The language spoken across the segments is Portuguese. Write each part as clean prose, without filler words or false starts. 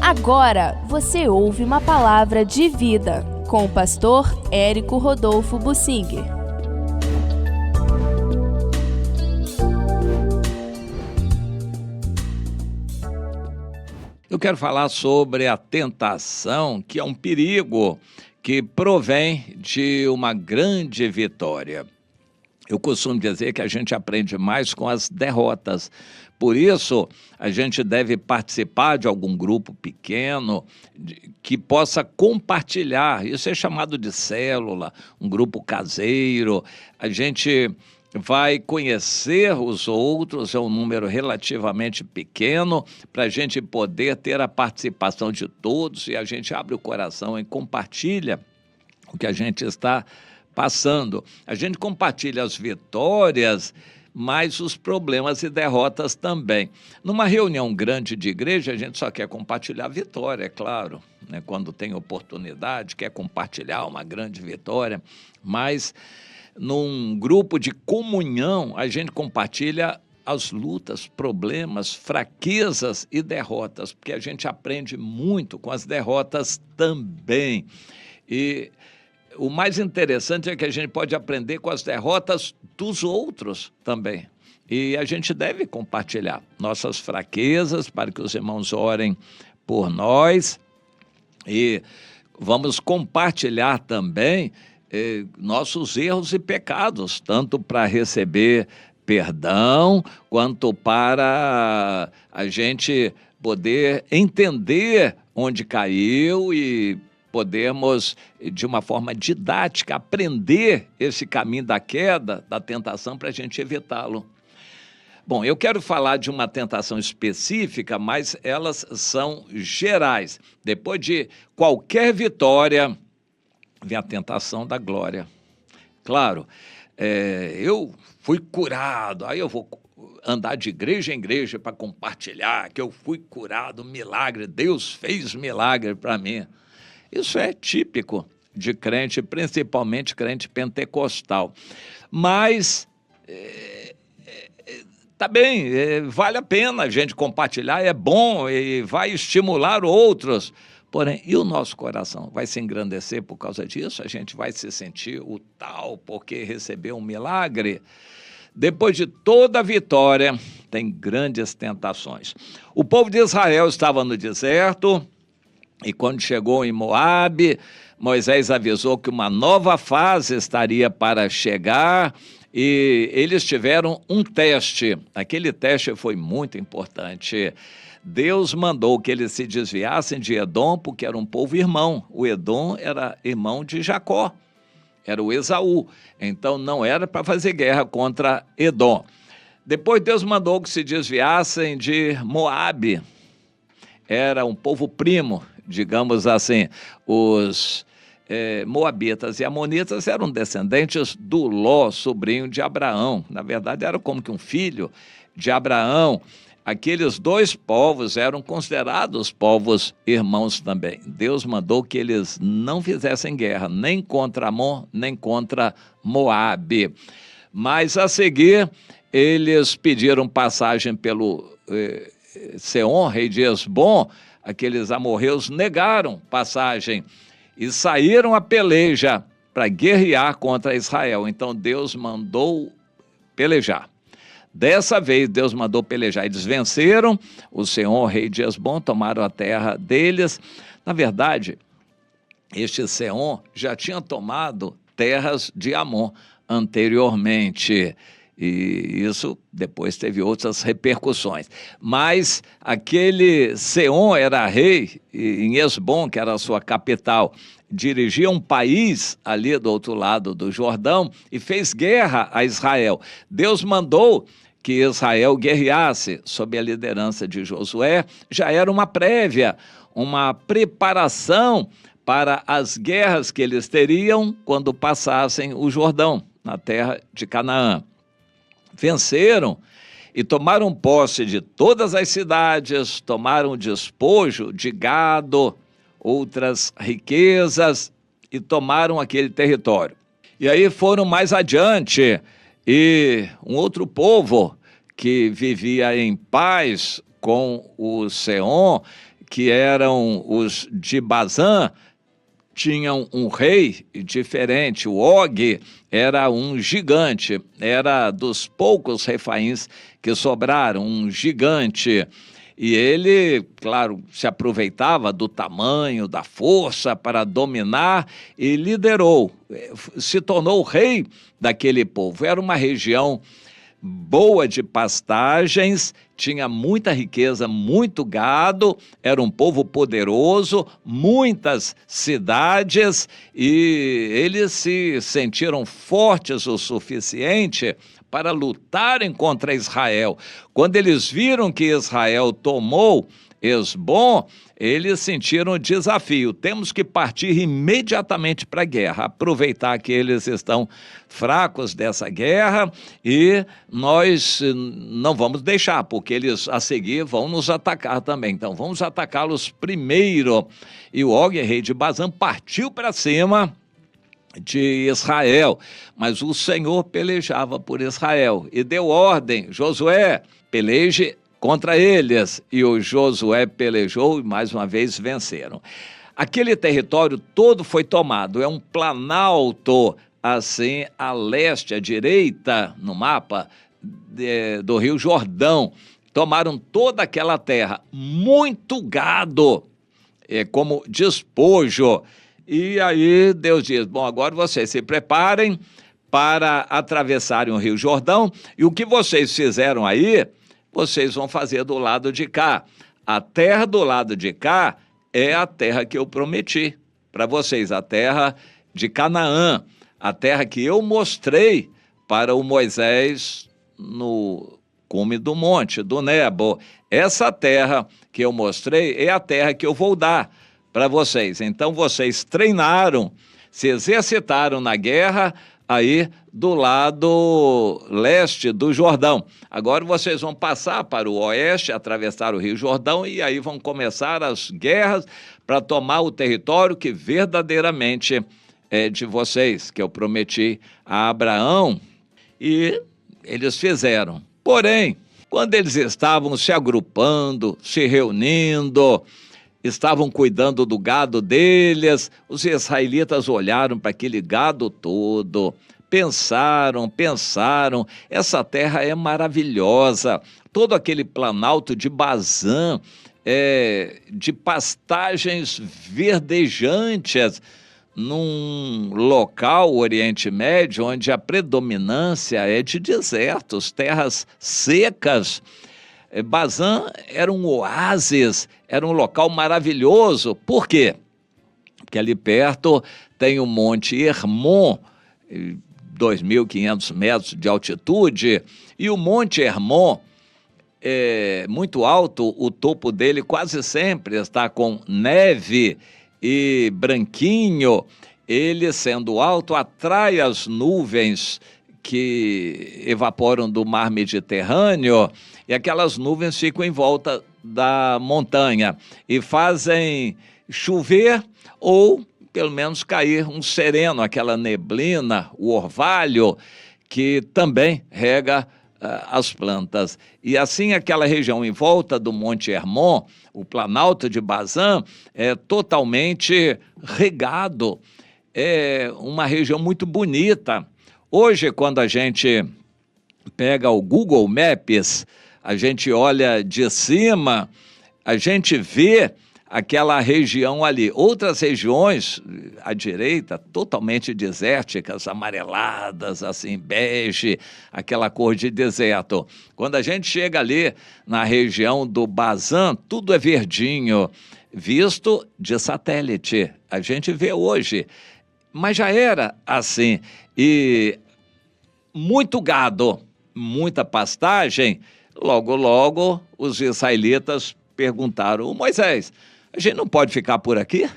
Agora você ouve uma palavra de vida com o pastor Érico Rodolfo Bussinger. Eu quero falar sobre a tentação, que é um perigo que provém de uma grande vitória. Eu costumo dizer que a gente aprende mais com as derrotas. Por isso, a gente deve participar de algum grupo pequeno que possa compartilhar. Isso é chamado de célula, um grupo caseiro. A gente vai conhecer os outros, é um número relativamente pequeno, para a gente poder ter a participação de todos e a gente abre o coração e compartilha o que a gente está passando. A gente compartilha as vitórias, mas os problemas e derrotas também. Numa reunião grande de igreja, a gente só quer compartilhar a vitória, é claro, né? Quando tem oportunidade, quer compartilhar uma grande vitória, mas num grupo de comunhão, a gente compartilha as lutas, problemas, fraquezas e derrotas, porque a gente aprende muito com as derrotas também. E o mais interessante é que a gente pode aprender com as derrotas dos outros também. E a gente deve compartilhar nossas fraquezas para que os irmãos orem por nós. E vamos compartilhar também nossos erros e pecados, tanto para receber perdão, quanto para a gente poder entender onde caiu e podemos, de uma forma didática, aprender esse caminho da queda, da tentação, para a gente evitá-lo. Bom, eu quero falar de uma tentação específica, mas elas são gerais. Depois de qualquer vitória, vem a tentação da glória. Claro, eu fui curado, aí eu vou andar de igreja em igreja para compartilhar que eu fui curado, milagre, Deus fez milagre para mim. Isso é típico de crente, principalmente crente pentecostal. Mas tá bem, vale a pena a gente compartilhar, é bom e vai estimular outros. Porém, e o nosso coração vai se engrandecer por causa disso? A gente vai se sentir o tal porque recebeu um milagre? Depois de toda a vitória, tem grandes tentações. O povo de Israel estava no deserto, e quando chegou em Moabe, Moisés avisou que uma nova fase estaria para chegar e eles tiveram um teste. Aquele teste foi muito importante. Deus mandou que eles se desviassem de Edom, porque era um povo irmão. O Edom era irmão de Jacó, era o Esaú. Então não era para fazer guerra contra Edom. Depois Deus mandou que se desviassem de Moabe. Era um povo primo, digamos assim. Os moabitas e amonitas eram descendentes do Ló, sobrinho de Abraão. Na verdade, era como que um filho de Abraão. Aqueles dois povos eram considerados povos irmãos também. Deus mandou que eles não fizessem guerra, nem contra Amon, nem contra Moabe. Mas, a seguir, eles pediram passagem pelo Seom, rei de Hesbom. Aqueles amorreus negaram passagem e saíram a peleja para guerrear contra Israel. Então Deus mandou pelejar. Dessa vez Deus mandou pelejar. Eles venceram o Seom, rei de Hesbom, tomaram a terra deles. Na verdade, este Seom já tinha tomado terras de Amon anteriormente. E isso depois teve outras repercussões. Mas aquele Seom era rei em Hesbom, que era a sua capital, dirigia um país ali do outro lado do Jordão e fez guerra a Israel. Deus mandou que Israel guerreasse sob a liderança de Josué. Já era uma prévia, uma preparação para as guerras que eles teriam quando passassem o Jordão, na terra de Canaã. Venceram e tomaram posse de todas as cidades, tomaram despojo de gado, outras riquezas e tomaram aquele território. E aí foram mais adiante e um outro povo que vivia em paz com o Seom, que eram os de Bazã, tinham um rei diferente. O Og era um gigante, era dos poucos refaíns que sobraram, um gigante. E ele, claro, se aproveitava do tamanho, da força para dominar e liderou, se tornou o rei daquele povo. Era uma região boa de pastagens, tinha muita riqueza, muito gado, era um povo poderoso, muitas cidades, e eles se sentiram fortes o suficiente para lutarem contra Israel. Quando eles viram que Israel tomou Hesbom, eles sentiram o desafio: temos que partir imediatamente para a guerra, aproveitar que eles estão fracos dessa guerra e nós não vamos deixar, porque eles a seguir vão nos atacar também, então vamos atacá-los primeiro. E o Og, rei de Bazã, partiu para cima de Israel, mas o Senhor pelejava por Israel e deu ordem: Josué, peleje contra eles. E o Josué pelejou e mais uma vez venceram. Aquele território todo foi tomado, é um planalto assim a leste, à direita no mapa do Rio Jordão. Tomaram toda aquela terra, muito gado, como despojo. E aí Deus diz: bom, agora vocês se preparem para atravessarem o Rio Jordão, e o que vocês fizeram aí, vocês vão fazer do lado de cá. A terra do lado de cá é a terra que eu prometi para vocês, a terra de Canaã, a terra que eu mostrei para o Moisés no cume do monte, do Nebo. Essa terra que eu mostrei é a terra que eu vou dar para vocês. Então vocês treinaram, se exercitaram na guerra aí do lado leste do Jordão. Agora vocês vão passar para o oeste, atravessar o Rio Jordão, e aí vão começar as guerras para tomar o território que verdadeiramente é de vocês, que eu prometi a Abraão. E eles fizeram. Porém, quando eles estavam se agrupando, se reunindo, estavam cuidando do gado deles, os israelitas olharam para aquele gado todo, pensaram, essa terra é maravilhosa, todo aquele planalto de Bazã, de pastagens verdejantes, num local, o Oriente Médio, onde a predominância é de desertos, terras secas. Bazã era um oásis, era um local maravilhoso. Por quê? Porque ali perto tem o Monte Hermon, 2.500 metros de altitude, e o Monte Hermon é muito alto, o topo dele quase sempre está com neve e branquinho. Ele, sendo alto, atrai as nuvens que evaporam do mar Mediterrâneo, e aquelas nuvens ficam em volta da montanha e fazem chover ou pelo menos cair um sereno, aquela neblina, o orvalho, que também rega as plantas. E assim aquela região em volta do Monte Hermon, o Planalto de Bazã, é totalmente regado. É uma região muito bonita. Hoje, quando a gente pega o Google Maps, a gente olha de cima, a gente vê aquela região ali. Outras regiões à direita, totalmente desérticas, amareladas, assim, bege, aquela cor de deserto. Quando a gente chega ali na região do Bazã, tudo é verdinho, visto de satélite. A gente vê hoje, mas já era assim. E muito gado, muita pastagem. Logo, logo, os israelitas perguntaram: Moisés, a gente não pode ficar por aqui?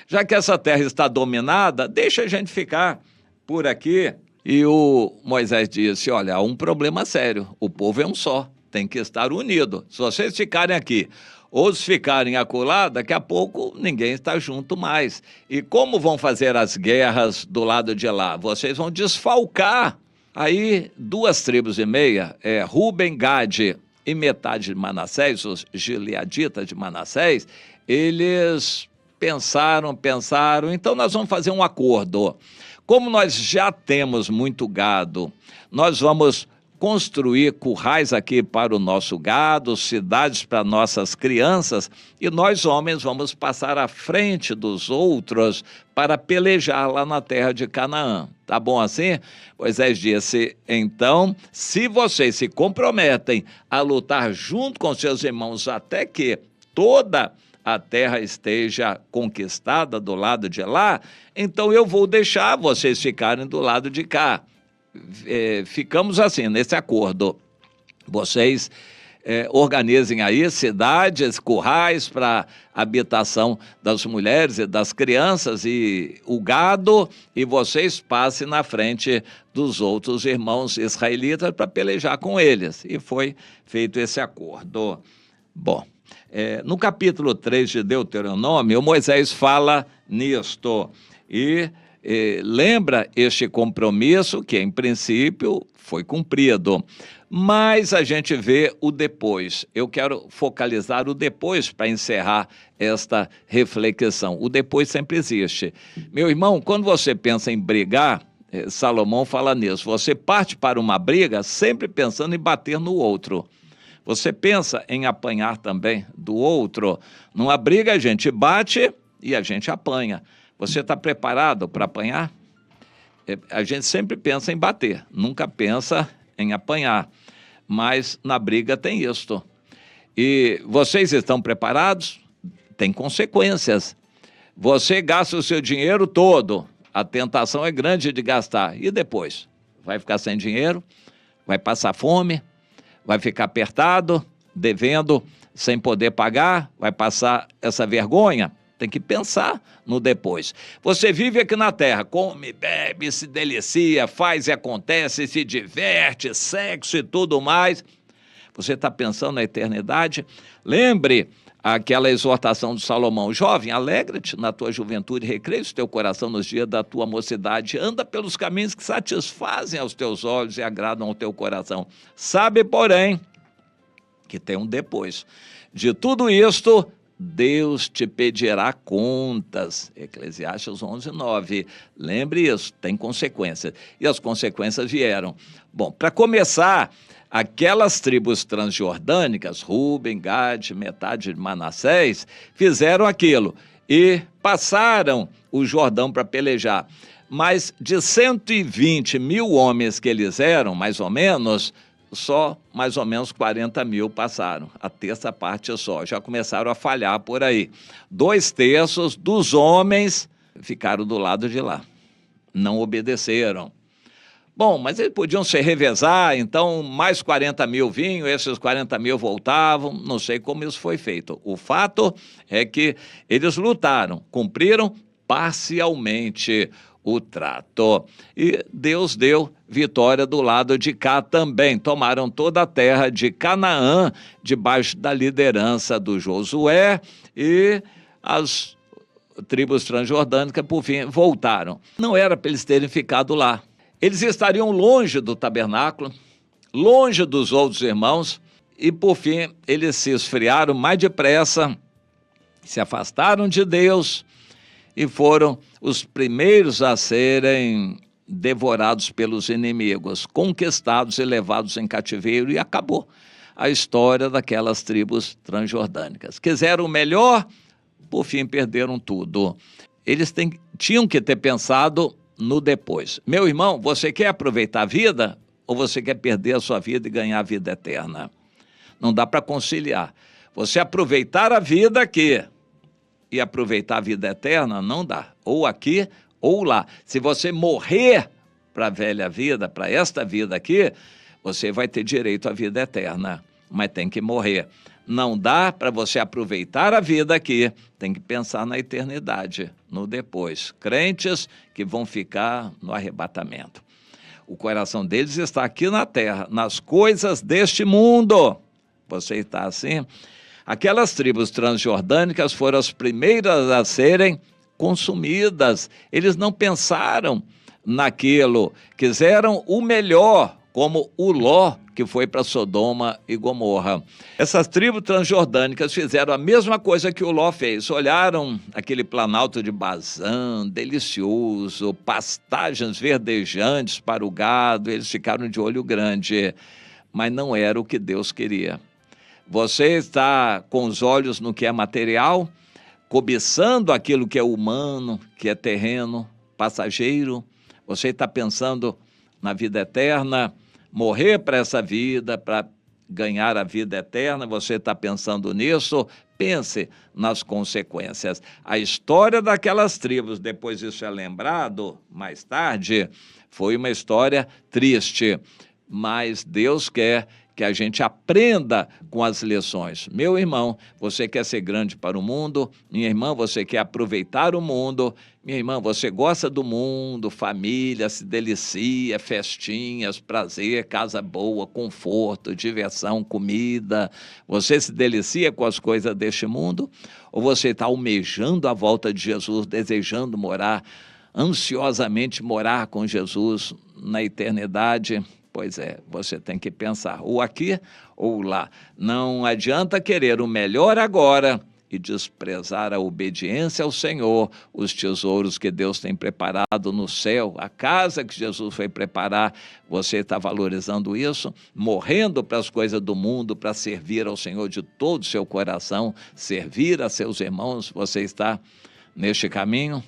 Já que essa terra está dominada, deixa a gente ficar por aqui. E o Moisés disse: olha, há um problema sério, o povo é um só, tem que estar unido. Se vocês ficarem aqui, ou se ficarem acolá, daqui a pouco ninguém está junto mais. E como vão fazer as guerras do lado de lá? Vocês vão desfalcar. Aí, 2,5 tribos, Ruben, Gade e metade de Manassés, os gileaditas de Manassés, eles pensaram, então nós vamos fazer um acordo. Como nós já temos muito gado, nós vamos construir currais aqui para o nosso gado, cidades para nossas crianças, e nós homens vamos passar à frente dos outros para pelejar lá na terra de Canaã. Tá bom assim? Moisés disse, então, se vocês se comprometem a lutar junto com seus irmãos até que toda a terra esteja conquistada do lado de lá, então eu vou deixar vocês ficarem do lado de cá. Ficamos assim, nesse acordo. Vocês organizem aí cidades, currais para habitação das mulheres e das crianças e o gado, e vocês passem na frente dos outros irmãos israelitas para pelejar com eles. E foi feito esse acordo. Bom, no capítulo 3 de Deuteronômio, Moisés fala nisto e lembra este compromisso que, em princípio, foi cumprido. Mas a gente vê o depois. Eu quero focalizar o depois para encerrar esta reflexão. O depois sempre existe. Meu irmão, quando você pensa em brigar, Salomão fala nisso, você parte para uma briga sempre pensando em bater no outro. Você pensa em apanhar também do outro. Numa briga a gente bate e a gente apanha. Você está preparado para apanhar? A gente sempre pensa em bater, nunca pensa em apanhar. Mas na briga tem isto. E vocês estão preparados? Tem consequências. Você gasta o seu dinheiro todo, a tentação é grande de gastar. E depois? Vai ficar sem dinheiro? Vai passar fome? Vai ficar apertado, devendo, sem poder pagar? Vai passar essa vergonha? Tem que pensar no depois. Você vive aqui na terra, come, bebe, se delicia, faz e acontece, se diverte, sexo e tudo mais. Você está pensando na eternidade? Lembre aquela exortação de Salomão. Jovem, alegra-te na tua juventude, recreia o teu coração nos dias da tua mocidade. Anda pelos caminhos que satisfazem aos teus olhos e agradam ao teu coração. Sabe, porém, que tem um depois. De tudo isto, Deus te pedirá contas. Eclesiastes 11:9. Lembre isso, tem consequências. E as consequências vieram. Bom, para começar, aquelas tribos transjordânicas, Ruben, Gade, metade de Manassés, fizeram aquilo e passaram o Jordão para pelejar. Mas de 120 mil homens que eles eram, mais ou menos, só mais ou menos 40 mil passaram, a terça parte só, já começaram a falhar por aí. 2/3 dos homens ficaram do lado de lá, não obedeceram. Bom, mas eles podiam se revezar, então mais 40 mil vinham, esses 40 mil voltavam, não sei como isso foi feito. O fato é que eles lutaram, cumpriram parcialmente o trato. E Deus deu vitória do lado de cá também. Tomaram toda a terra de Canaã, debaixo da liderança do Josué, e as tribos transjordânicas, por fim, voltaram. Não era para eles terem ficado lá. Eles estariam longe do tabernáculo, longe dos outros irmãos, e por fim eles se esfriaram mais depressa, se afastaram de Deus e foram os primeiros a serem devorados pelos inimigos, conquistados e levados em cativeiro, e acabou a história daquelas tribos transjordânicas. Quiseram o melhor, por fim perderam tudo. Eles tinham que ter pensado no depois. Meu irmão, você quer aproveitar a vida ou você quer perder a sua vida e ganhar a vida eterna? Não dá para conciliar. Você aproveitar a vida aqui e aproveitar a vida eterna, não dá. Ou aqui ou lá. Se você morrer para a velha vida, para esta vida aqui, você vai ter direito à vida eterna, mas tem que morrer. Não dá para você aproveitar a vida aqui, tem que pensar na eternidade, no depois. Crentes que vão ficar no arrebatamento. O coração deles está aqui na terra, nas coisas deste mundo. Você está assim? Aquelas tribos transjordânicas foram as primeiras a serem consumidas. Eles não pensaram naquilo, quiseram o melhor, como o Ló que foi para Sodoma e Gomorra. Essas tribos transjordânicas fizeram a mesma coisa que o Ló fez. Olharam aquele planalto de Bazã, delicioso, pastagens verdejantes para o gado, eles ficaram de olho grande, mas não era o que Deus queria. Você está com os olhos no que é material, cobiçando aquilo que é humano, que é terreno, passageiro. Você está pensando na vida eterna, morrer para essa vida, para ganhar a vida eterna. Você está pensando nisso? Pense nas consequências. A história daquelas tribos, depois isso é lembrado mais tarde, foi uma história triste, mas Deus quer que a gente aprenda com as lições. Meu irmão, você quer ser grande para o mundo? Minha irmã, você quer aproveitar o mundo? Minha irmã, você gosta do mundo, família, se delicia, festinhas, prazer, casa boa, conforto, diversão, comida. Você se delicia com as coisas deste mundo? Ou você está almejando a volta de Jesus, desejando morar, ansiosamente morar com Jesus na eternidade? Pois é, você tem que pensar ou aqui ou lá. Não adianta querer o melhor agora e desprezar a obediência ao Senhor, os tesouros que Deus tem preparado no céu, a casa que Jesus foi preparar. Você está valorizando isso, morrendo para as coisas do mundo, para servir ao Senhor de todo o seu coração, servir a seus irmãos. Você está neste caminho?